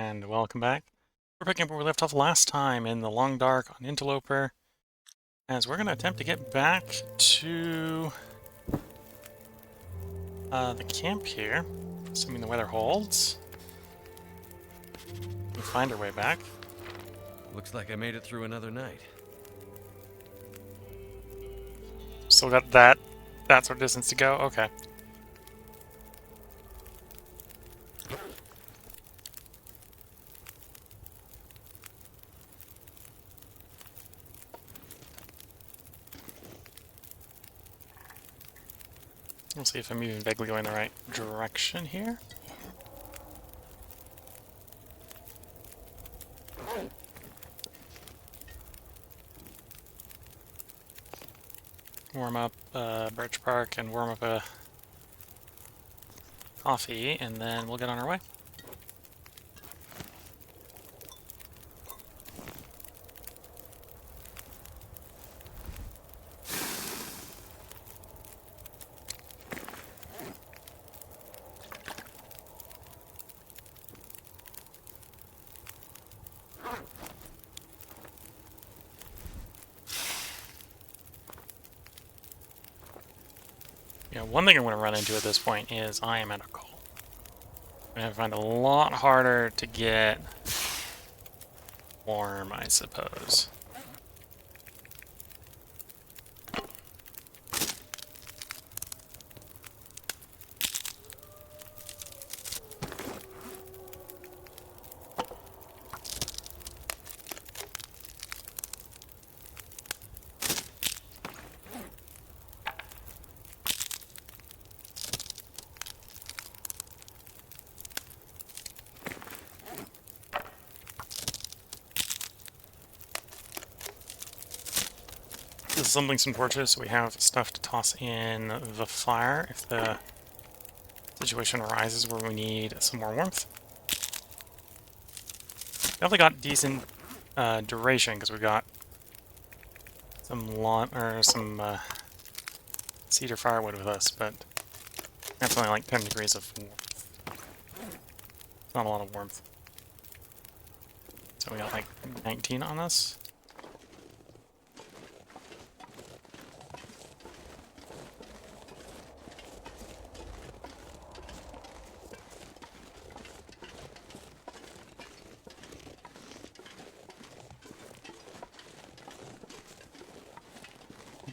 and welcome back. We're picking up where we left off last time in the Long Dark on Interloper, as we're going to attempt to get back to the camp here, assuming the weather holds. We find our way back. Looks like I made it through another night. Still got that sort of distance to go? Okay. We'll see if I'm even vaguely going the right direction here. Warm up Birch Bark and warm up a coffee, and then we'll get on our way. Yeah, one thing I'm going to run into at this point is I am at a call. I'm going to find it a lot harder to get warm, I suppose. This is something some torches, so we have stuff to toss in the fire if the situation arises where we need some more warmth. Definitely got decent duration because we got some cedar firewood with us, but that's only like 10 degrees of warmth. Not a lot of warmth. So we got like 19 on this.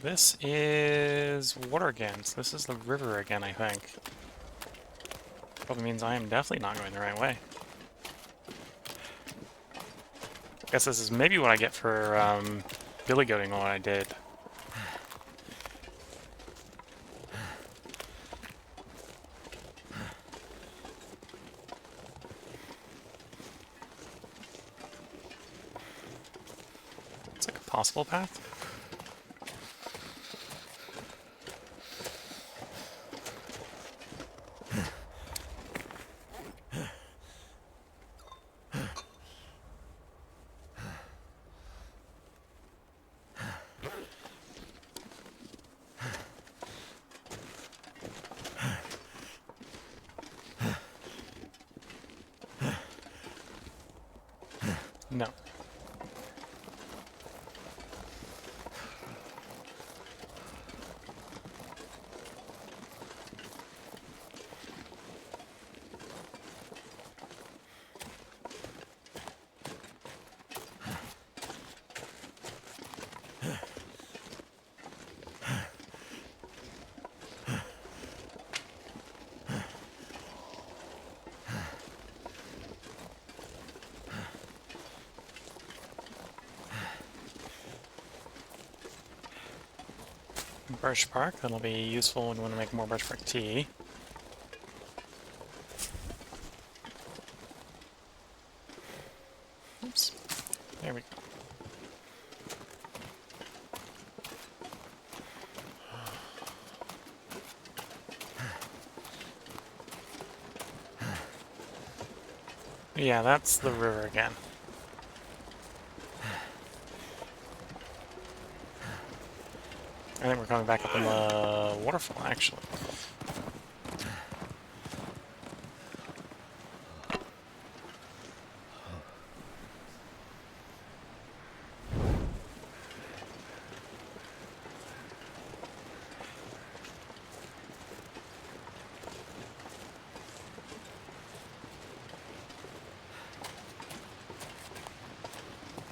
This is water again, so this is the river again, I think. Probably means I am definitely not going the right way. Guess this is maybe what I get for billy goating what I did. It's like a possible path. No. Birch bark, that'll be useful when we want to make more birch bark tea. Oops. There we go. Yeah, that's the river again. I think we're coming back up in the waterfall, actually.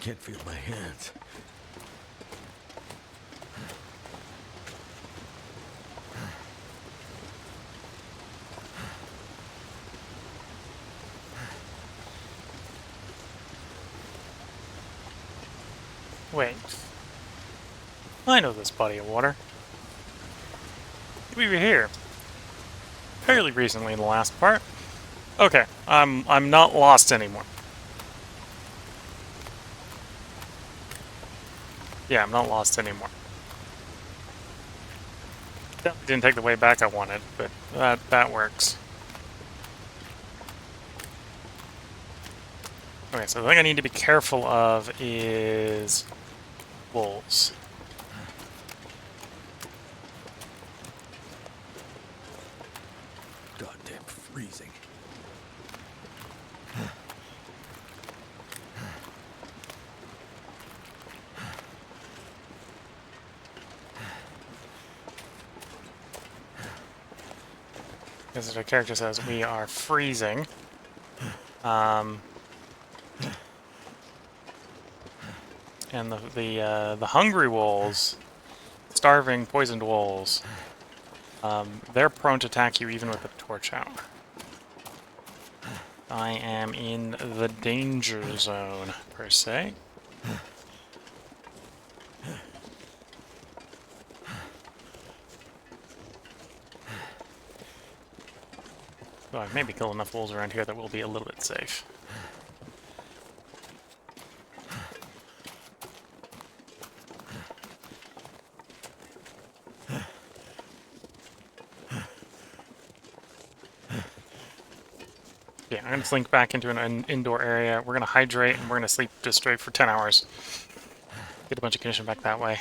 Can't feel my hands. Wait. I know this body of water. We were here fairly recently in the last part. Okay, I'm not lost anymore. Yeah, I'm not lost anymore. Definitely didn't take the way back I wanted, but that works. Okay, so the thing I need to be careful of is wolves. Goddamn freezing. As the character says, we are freezing. And the hungry wolves, starving, poisoned wolves, they're prone to attack you even with a torch out. I am in the danger zone, per se. So I've maybe killed enough wolves around here that we'll be a little bit safe. Yeah, I'm going to slink back into an indoor area. We're going to hydrate, and we're going to sleep just straight for 10 hours. Get a bunch of condition back that way.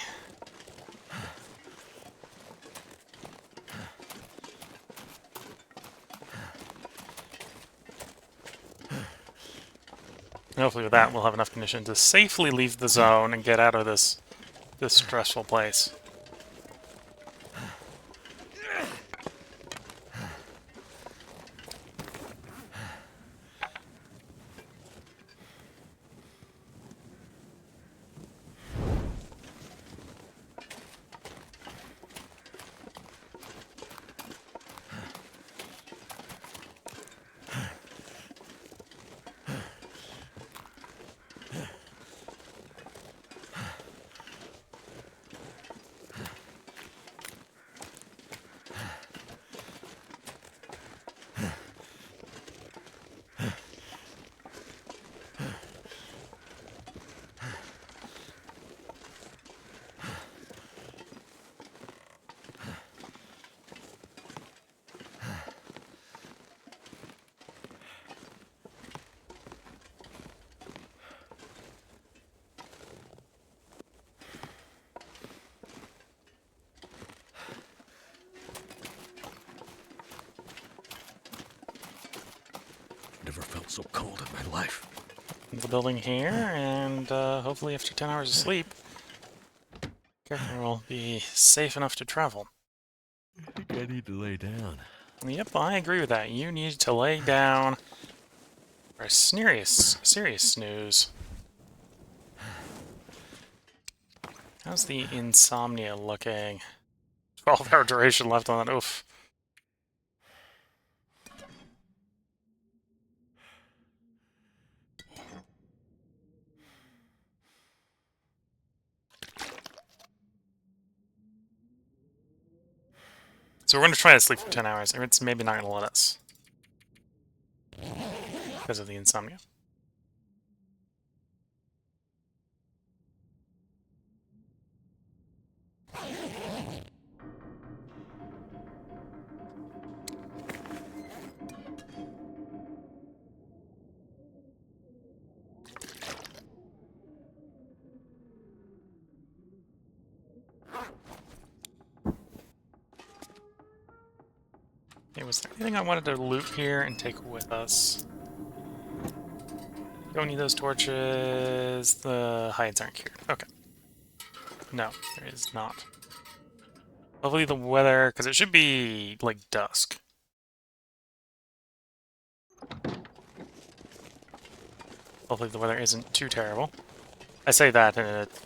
And hopefully with that, we'll have enough condition to safely leave the zone and get out of this stressful place. Never felt so cold in my life. The building here, and hopefully after 10 hours of sleep, character will be safe enough to travel. I think I need to lay down. Yep, I agree with that. You need to lay down for a serious snooze. How's the insomnia looking? 12-hour duration left on that. Oof. So we're going to try to sleep for 10 hours, or it's maybe not going to let us. Because of the insomnia. Okay, was there anything I wanted to loot here and take with us? Don't need those torches. The hides aren't cured. Okay. No, there is not. Hopefully the weather, because it should be, like, dusk. Hopefully the weather isn't too terrible. I say that and it's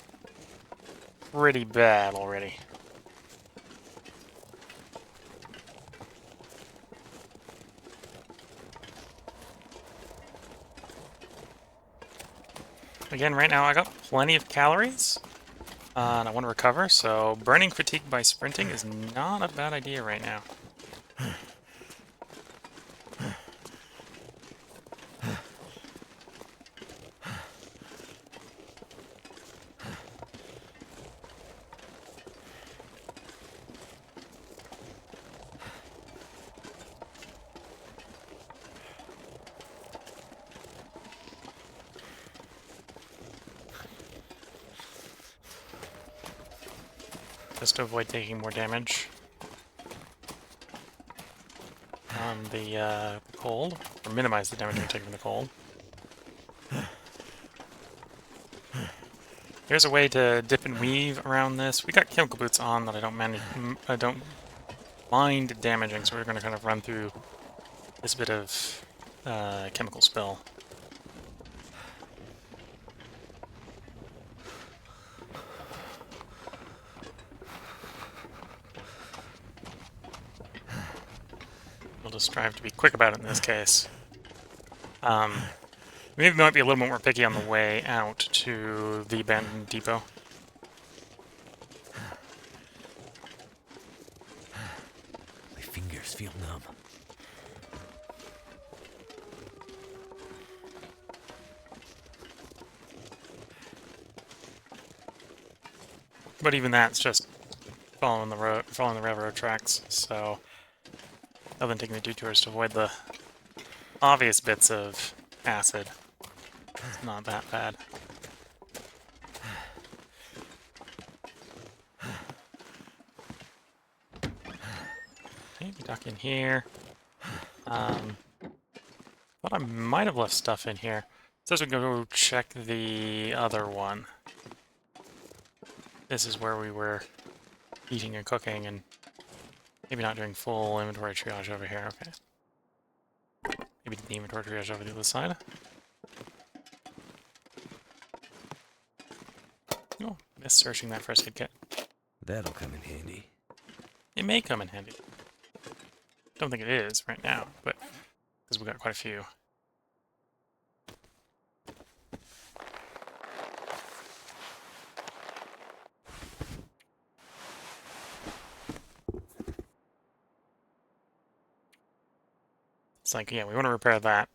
pretty bad already. Again, right now I got plenty of calories, and I want to recover, so burning fatigue by sprinting is not a bad idea right now. Just to avoid taking more damage from the cold, or minimize the damage we take from the cold. There's a way to dip and weave around this. We got chemical boots on that I don't mind damaging, so we're going to kind of run through this bit of chemical spill. We'll just strive to be quick about it in this case. Maybe we might be a little bit more picky on the way out to the abandoned depot. My fingers feel numb. But even that's just following the railroad tracks, so other than taking the detours to avoid the obvious bits of acid, it's not that bad. Maybe duck in here. Thought I might have left stuff in here. So as we go check the other one. This is where we were eating and cooking and maybe not doing full inventory triage over here. Okay. Maybe the inventory triage over the other side. Oh, missed searching that first aid kit. That'll come in handy. It may come in handy. Don't think it is right now, but because we got quite a few. It's like, yeah, we want to repair that.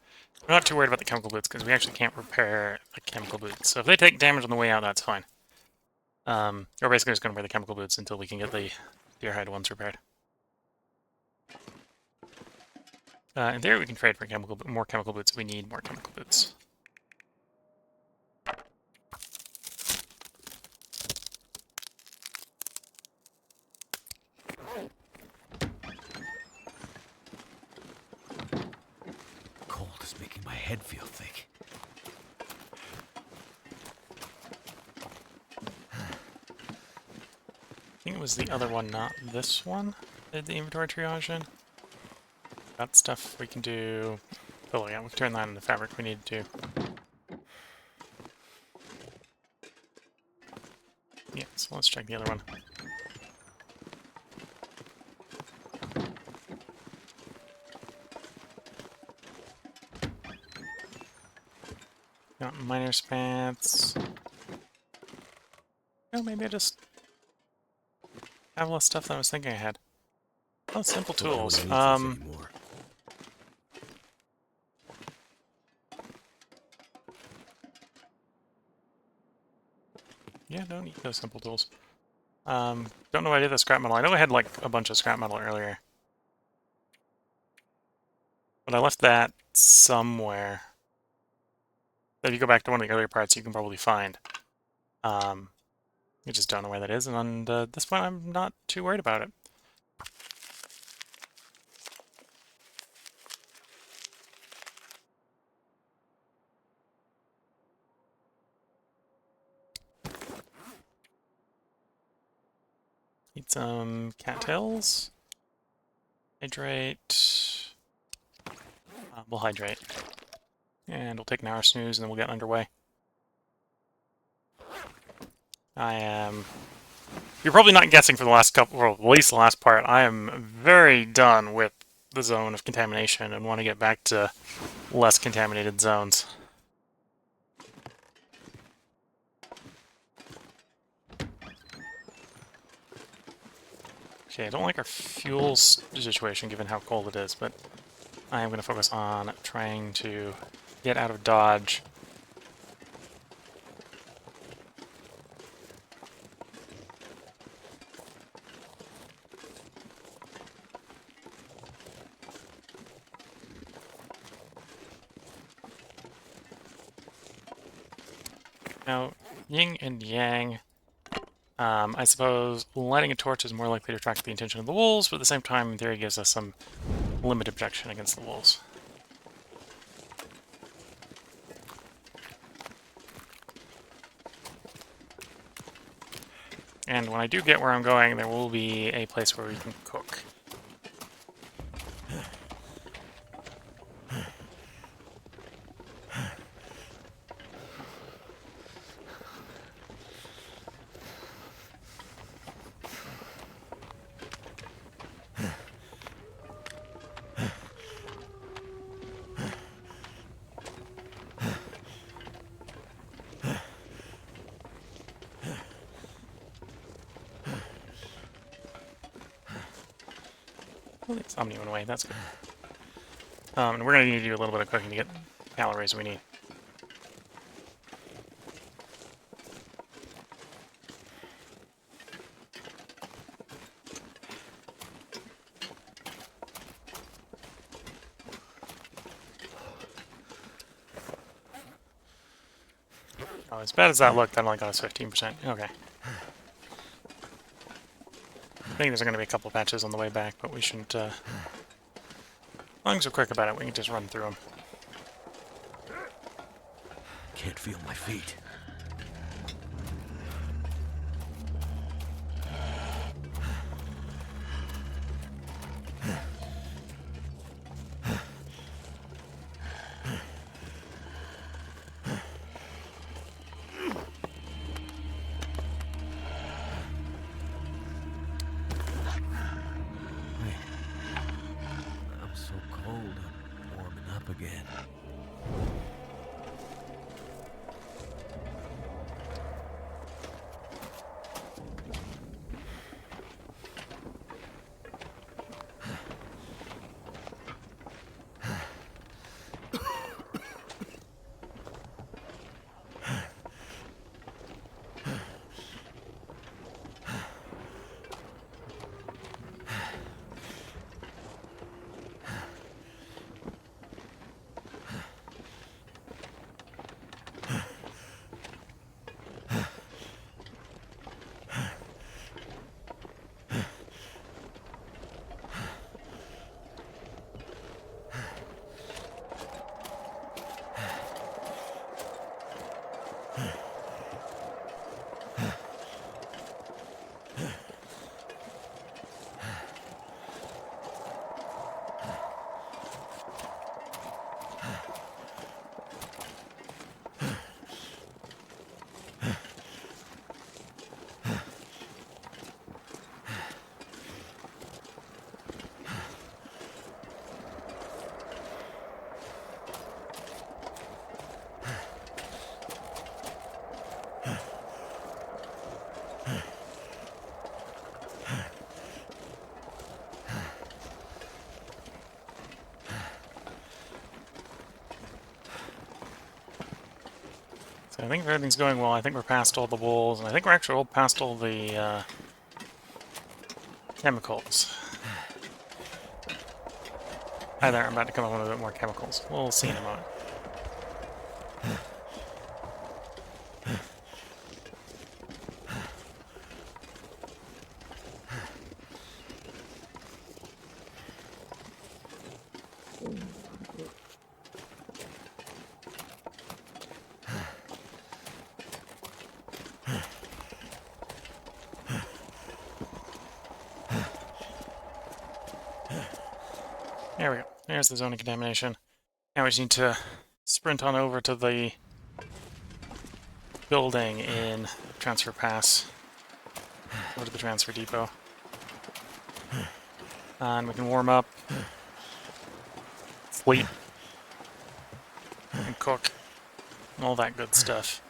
We're not too worried about the chemical boots because we actually can't repair the chemical boots. So if they take damage on the way out, that's fine. We're basically just going to wear the chemical boots until we can get the deer hide ones repaired. In theory, we can trade for more chemical boots if we need more chemical boots. Cold is making my head feel thick. I think it was the other one, not this one, did the inventory triage in. That stuff we can do... Oh yeah, we can turn that into fabric we need to. Yeah, so let's check the other one. Got miner's pants. Oh, maybe I just have less stuff than I was thinking I had. Oh, simple Thought I tools. wouldn't need this anymore. Yeah, don't need those simple tools. Don't know why I did the scrap metal. I know I had like a bunch of scrap metal earlier. But I left that somewhere. If you go back to one of the earlier parts, you can probably find. You just don't know where that is, and at this point I'm not too worried about it. Eat some cattails. Hydrate. We'll hydrate. And we'll take an hour snooze and then we'll get underway. I am... You're probably not guessing for the last couple, or at least the last part, I am very done with the zone of contamination and want to get back to less contaminated zones. Okay, I don't like our fuel situation given how cold it is, but I am going to focus on trying to get out of Dodge. Now, yin and yang. I suppose lighting a torch is more likely to attract the attention of the wolves, but at the same time, in theory, gives us some limited protection against the wolves. And when I do get where I'm going, there will be a place where we can cook. Well, it's Omni went away, that's good. And we're going to need to do a little bit of cooking to get calories we need. Oh, as bad as that looked, that only got us 15%. Okay. I think there's going to be a couple patches on the way back, but we shouldn't... as long as we're quick about it, we can just run through them. Can't feel my feet. I'm so cold, I'm warming up again. So I think if everything's going well, I think we're past all the wolves, and I think we're actually past all the chemicals. Hi there, I'm about to come up with a bit more chemicals. We'll see in a moment. There we go. There's the zone of contamination. Now we just need to sprint on over to the building in Transfer Pass. Go to the transfer depot. And we can warm up, sleep, and cook, and all that good stuff.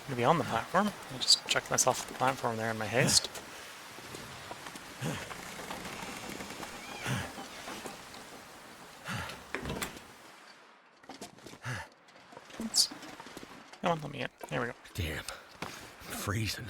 To be on the platform. I just checked myself off the platform there in my haste. Oops. Come on, let me in. There we go. Damn. I'm freezing.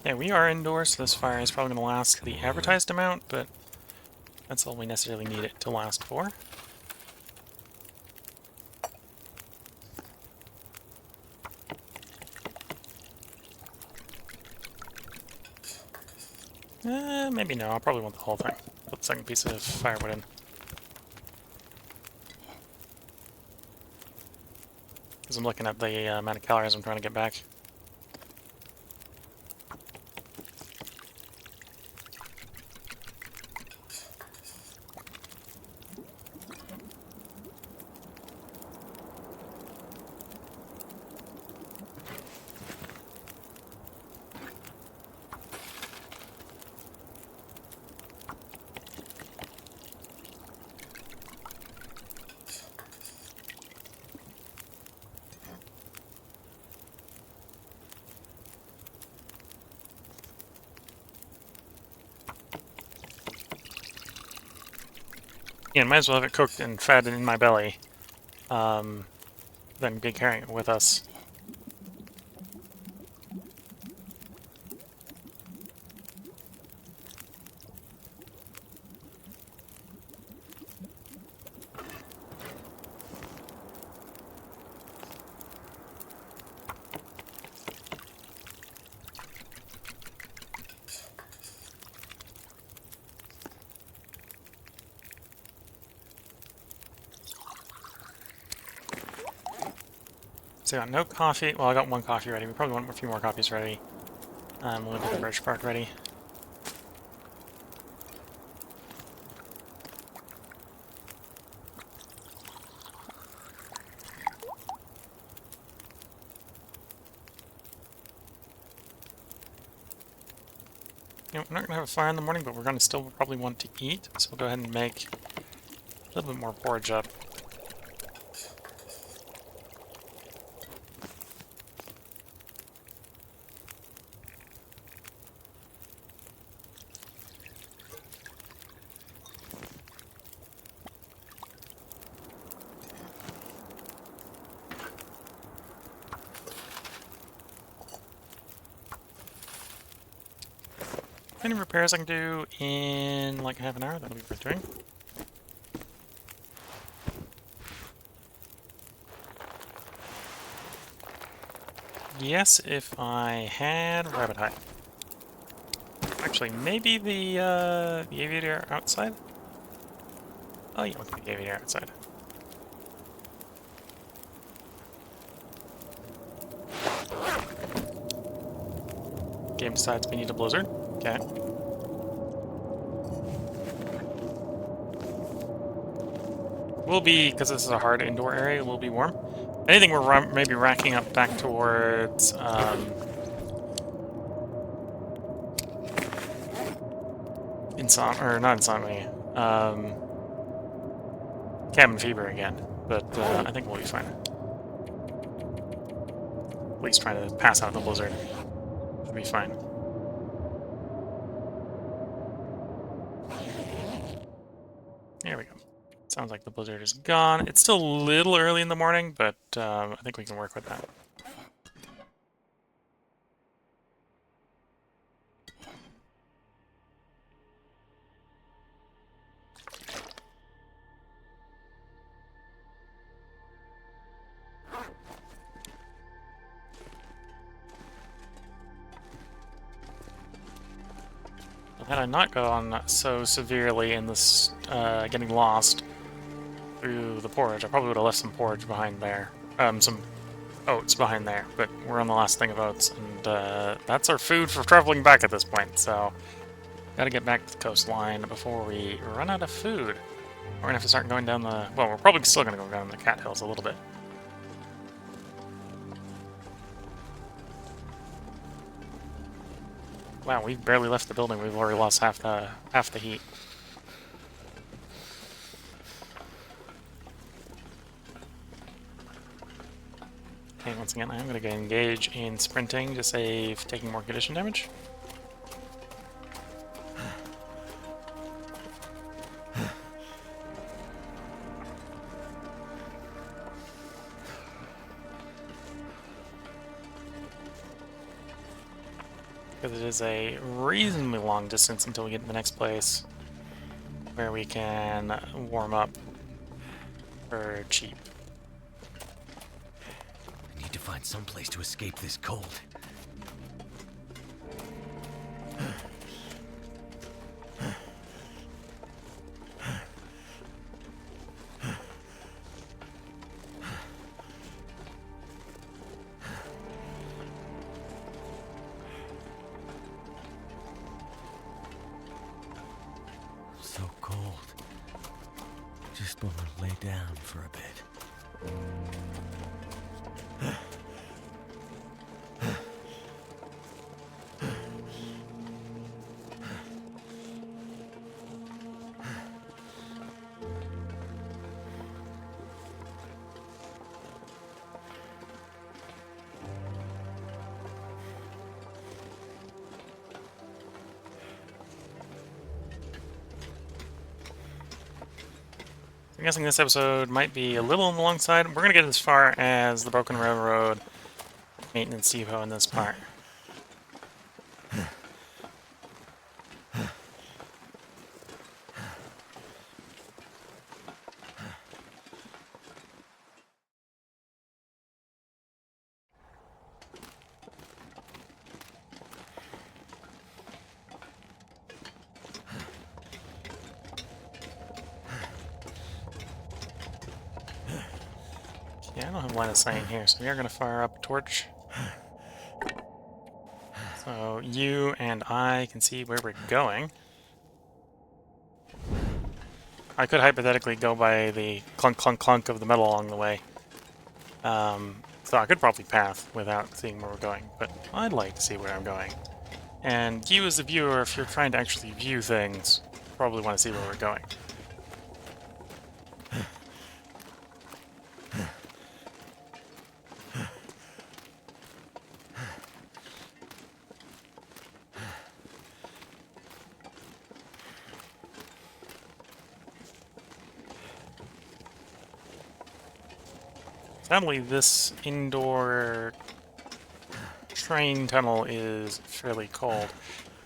Yeah, we are indoors, so this fire is probably going to last the advertised amount, but that's all we necessarily need it to last for. Maybe no, I'll probably want the whole thing. Put the second piece of firewood in. Because I'm looking at the amount of calories I'm trying to get back. Yeah, might as well have it cooked and fed in my belly, than be carrying it with us. So I got no coffee. Well, I got one coffee ready. We probably want a few more coffees ready. We'll get the birch bark ready. You know, we're not going to have a fire in the morning, but we're going to still probably want to eat. So we'll go ahead and make a little bit more porridge up. Any repairs I can do in like half an hour, that'll be worth doing. Yes, if I had rabbit hide. Actually, maybe the aviator outside? Oh yeah, we'll keep the aviator outside. game decides we need a blizzard. Okay. Will be, because this is a hard indoor area, will be warm. Anything we're maybe racking up back towards not insomnia, cabin fever again. But I think we'll be fine. At least trying to pass out the blizzard. Should be fine. There we go. Sounds like the blizzard is gone. It's still a little early in the morning, but I think we can work with that. Had I not gone so severely in this getting lost through the porridge, I probably would have left some porridge behind there. Some oats behind there, but we're on the last thing of oats, and that's our food for traveling back at this point, so gotta get back to the coastline before we run out of food. We're gonna have to start going down the... well, we're probably still gonna go down the cat hills a little bit. Wow, we've barely left the building. We've already lost half the heat. Okay, once again, I'm going to engage in sprinting to save taking more condition damage. Because it is a reasonably long distance until we get to the next place where we can warm up for cheap. I need to find some place to escape this cold. So cold. Just want to lay down for a bit. I'm guessing this episode might be a little on the long side. We're going to get as far as the Broken Railroad maintenance depot in this part. Yeah, I don't have line of sight here, so we are going to fire up a torch. So you and I can see where we're going. I could hypothetically go by the clunk clunk clunk of the metal along the way. So I could probably path without seeing where we're going, but I'd like to see where I'm going. And you as the viewer, if you're trying to actually view things, probably want to see where we're going. Sadly, this indoor train tunnel is fairly cold.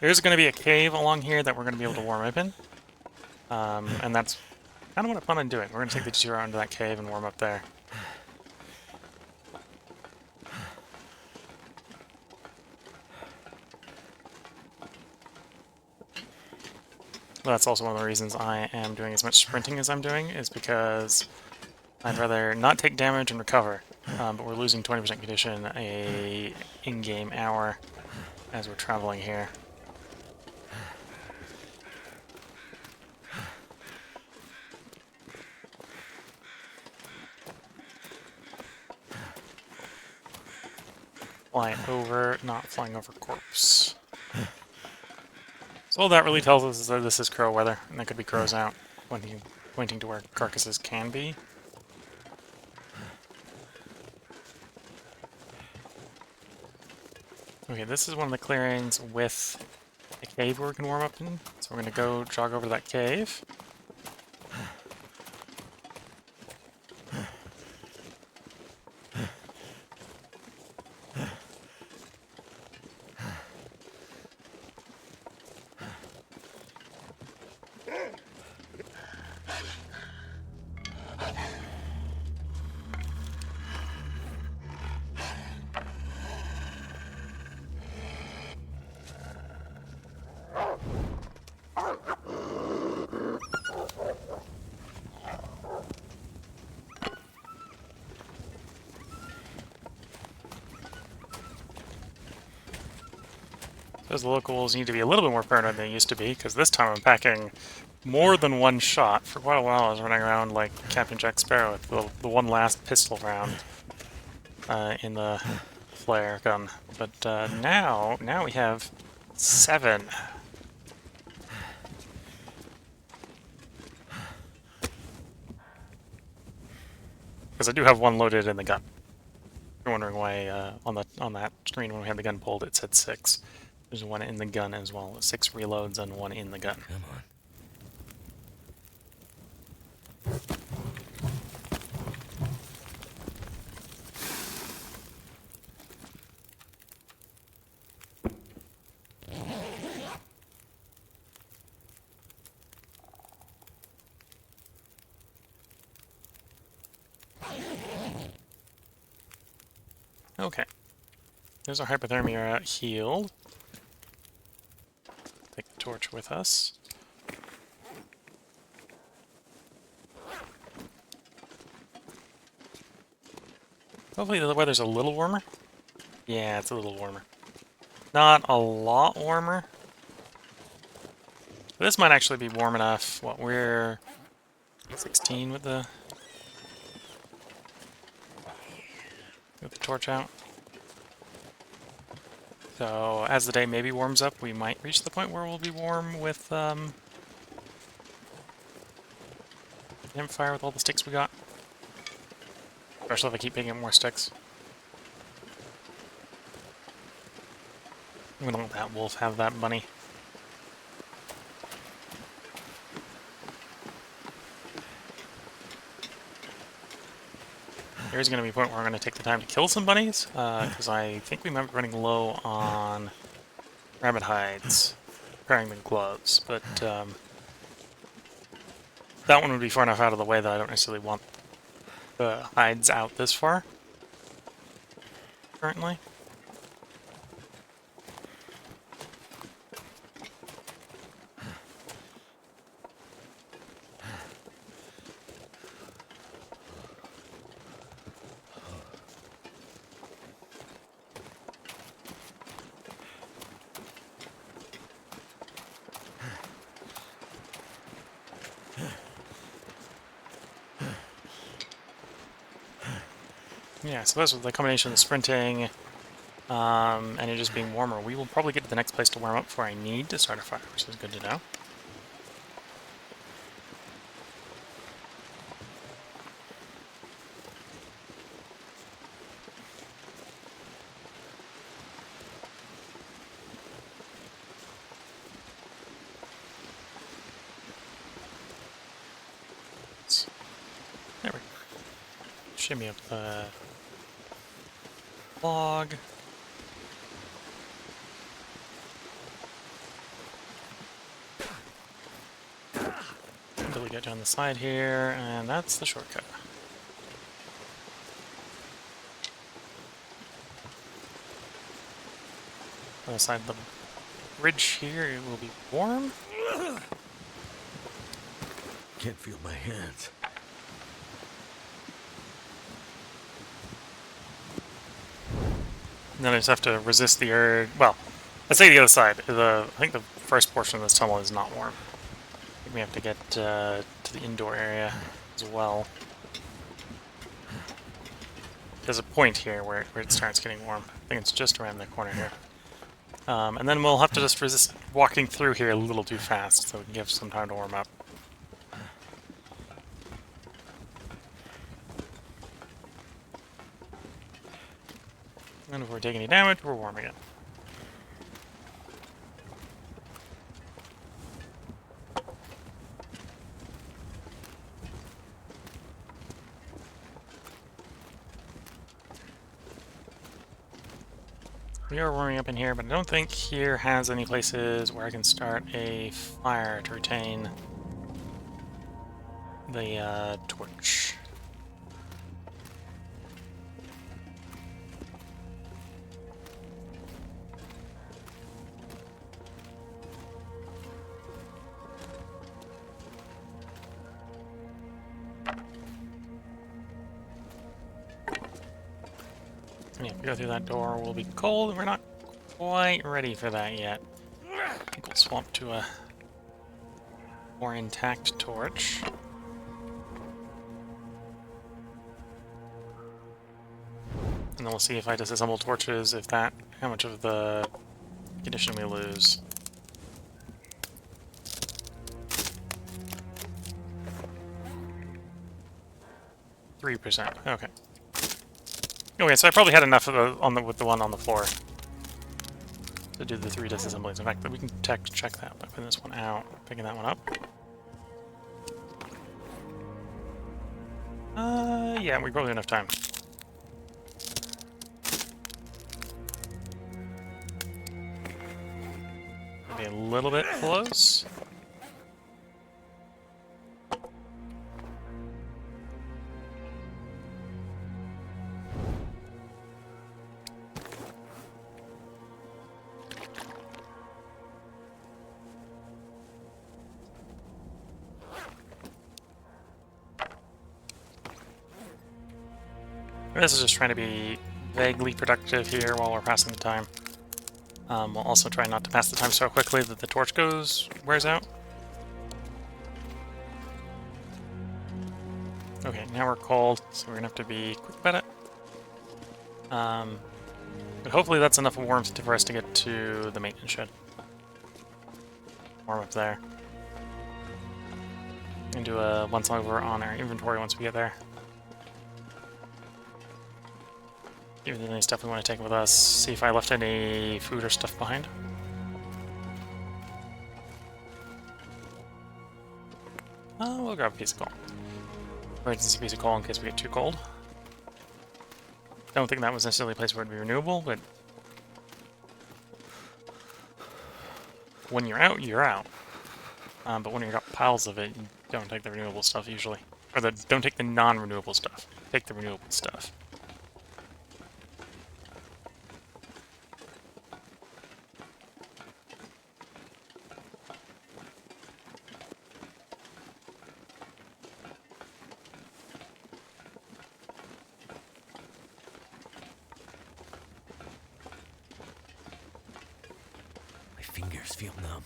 There's going to be a cave along here that we're going to be able to warm up in. And that's kind of what I plan on doing. We're going to take the detour out into that cave and warm up there. That's also one of the reasons I am doing as much sprinting as I'm doing, is because I'd rather not take damage and recover, but we're losing 20% condition a in-game hour as we're traveling here. Flying over, not flying over corpse. So all that really tells us is that this is crow weather, and there could be crows out, pointing to where carcasses can be. Okay, this is one of the clearings with a cave where we can warm up in, so we're going to go jog over to that cave. Those locals need to be a little bit more paranoid than they used to be, because this time I'm packing more than one shot. For quite a while I was running around like Captain Jack Sparrow with the one last pistol round in the flare gun. But now we have 7. Because I do have 1 loaded in the gun. If you're wondering why on that screen when we had the gun pulled it said 6. There's 1 in the gun as well. 6 reloads and 1 in the gun. Come on. Okay. There's our hypothermia healed. Take the torch with us. Hopefully the weather's a little warmer. Yeah, it's a little warmer. Not a lot warmer. But this might actually be warm enough. What, we're 16 with the torch out. So as the day maybe warms up, we might reach the point where we'll be warm with campfire with all the sticks we got. Especially if I keep picking up more sticks. I'm gonna let that wolf have that bunny. There's going to be a point where I'm going to take the time to kill some bunnies, because I think we might be running low on rabbit hides, preparing the gloves, but that one would be far enough out of the way that I don't necessarily want the hides out this far, currently. Yeah, so that's the combination of the sprinting and it just being warmer. We will probably get to the next place to warm up before I need to start a fire, which is good to know. There we go. Shimmy up the log. Until we get down the side here, and that's the shortcut. On the side of the bridge here, it will be warm. Can't feel my hands. And then I just have to resist the urge. Well, I'd say the other side. I think the first portion of this tunnel is not warm. I think we have to get to the indoor area as well. There's a point here where it starts getting warm. I think it's just around the corner here. And then we'll have to just resist walking through here a little too fast, so we can give some time to warm up. And if we're taking any damage, we're warming it. We are warming up in here, but I don't think here has any places where I can start a fire to retain the torch. Yeah, if we go through that door, we'll be cold, and we're not quite ready for that yet. I think we'll swap to a more intact torch. And then we'll see if I disassemble torches, how much of the condition we lose. %. Okay. Okay, so I probably had enough of with the one on the floor to do the 3 disassemblies. In fact, we can check that by putting this one out, picking that one up. Yeah, we probably have enough time. Maybe a little bit close. This is just trying to be vaguely productive here while we're passing the time. We'll also try not to pass the time so quickly that the torch wears out. Okay, now we're cold, so we're gonna have to be quick about it. But hopefully that's enough warmth for us to get to the maintenance shed. Warm up there. And do a once over on our inventory once we get there. If there's any stuff we want to take with us, see if I left any food or stuff behind. We'll grab a piece of coal. Emergency piece of coal in case we get too cold. Don't think that was necessarily a place where it'd be renewable, but when you're out, you're out. But when you've got piles of it, you don't take the renewable stuff usually. Or don't take the non-renewable stuff. Take the renewable stuff. Fingers feel numb.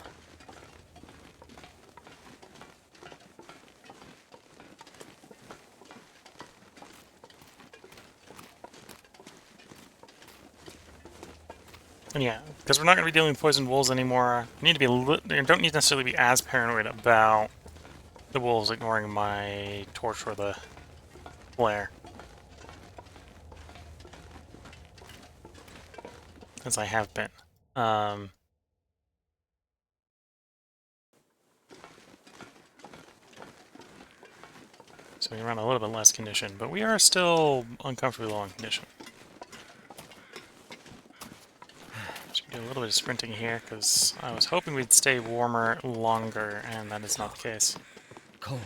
And yeah, because we're not going to be dealing with poisoned wolves anymore, I need to be don't need to necessarily be as paranoid about the wolves ignoring my torch or the flare as I have been. So we run a little bit less condition, but we are still uncomfortably low on condition. So we do a little bit of sprinting here, because I was hoping we'd stay warmer longer, and that is not the case. Cold.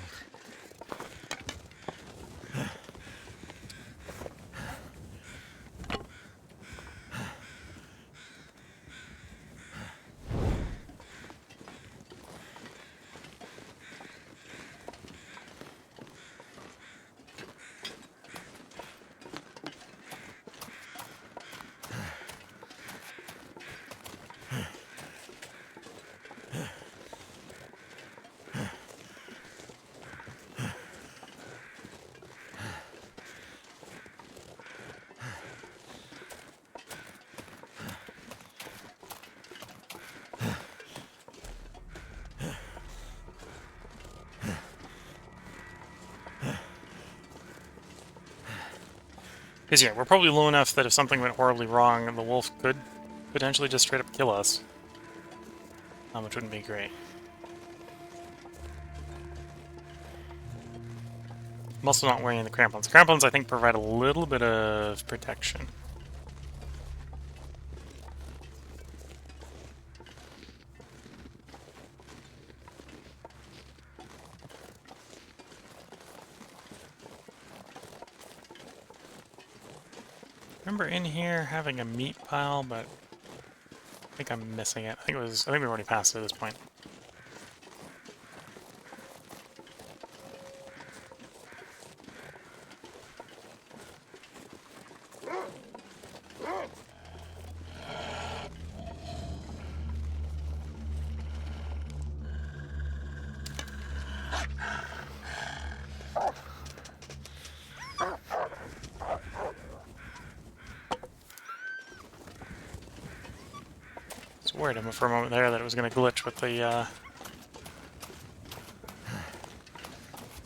Because, yeah, we're probably low enough that if something went horribly wrong, the wolf could potentially just straight up kill us. Which wouldn't be great. I'm also not wearing the crampons. Crampons, I think, provide a little bit of protection. Remember in here having a meat pile, but I think I'm missing it. I think we've already passed it at this point. I was worried for a moment there that it was going to glitch with the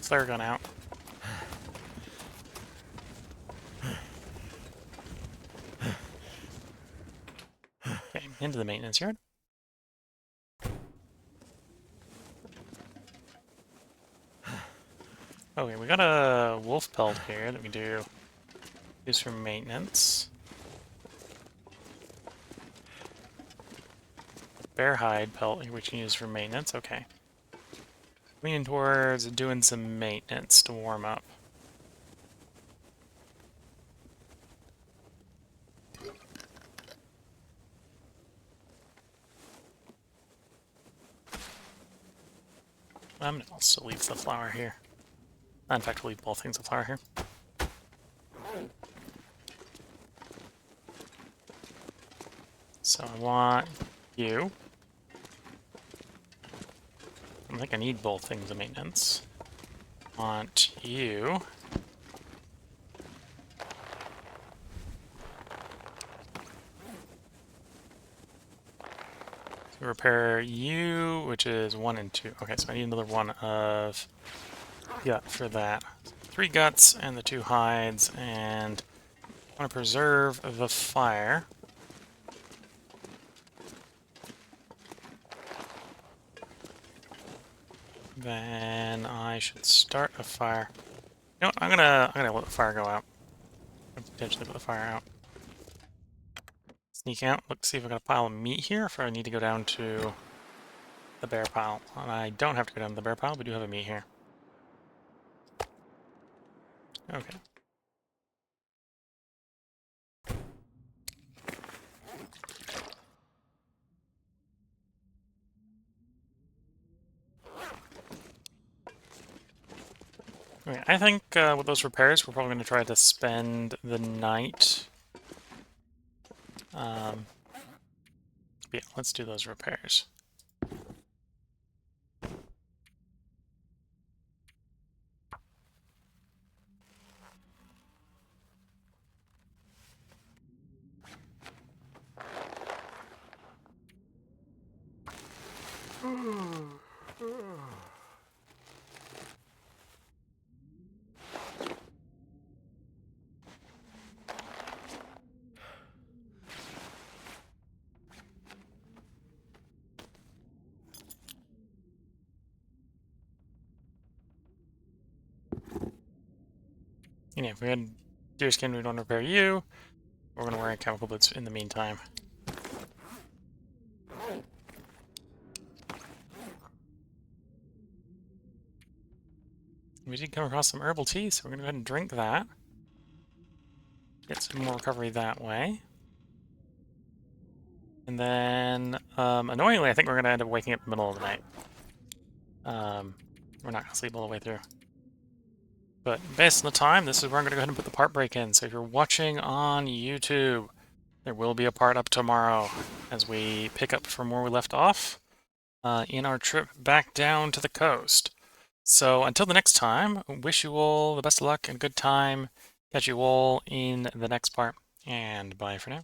flare gun out. Okay, into the maintenance yard. Okay, we got a wolf pelt here that we do use for maintenance. Bear hide pelt we can use for maintenance. Okay. Leaning towards doing some maintenance to warm up. I'm gonna also leave the flower here. In fact, we'll leave both things of flower here. So I want you. I don't think I need both things of maintenance. Want you. To repair you, which is 1 and 2. Okay, so I need another one of gut for that. 3 guts and the 2 hides, and I want to preserve the fire. Then I should start a fire. You know what? I'm gonna let the fire go out. Potentially put the fire out. Sneak out, look, see if I got a pile of meat here, if I need to go down to the bear pile. And I don't have to go down to the bear pile, we do have a meat here. Okay. Okay, I think with those repairs, we're probably going to try to spend the night. Yeah, let's do those repairs. Yeah, if we had deer skin, we don't repair you. We're going to wear chemical boots in the meantime. We did come across some herbal tea, so we're going to go ahead and drink that. Get some more recovery that way. And then, annoyingly, I think we're going to end up waking up in the middle of the night. We're not going to sleep all the way through. But based on the time, this is where I'm going to go ahead and put the part break in. So if you're watching on YouTube, there will be a part up tomorrow as we pick up from where we left off in our trip back down to the coast. So until the next time, wish you all the best of luck and good time. Catch you all in the next part, and bye for now.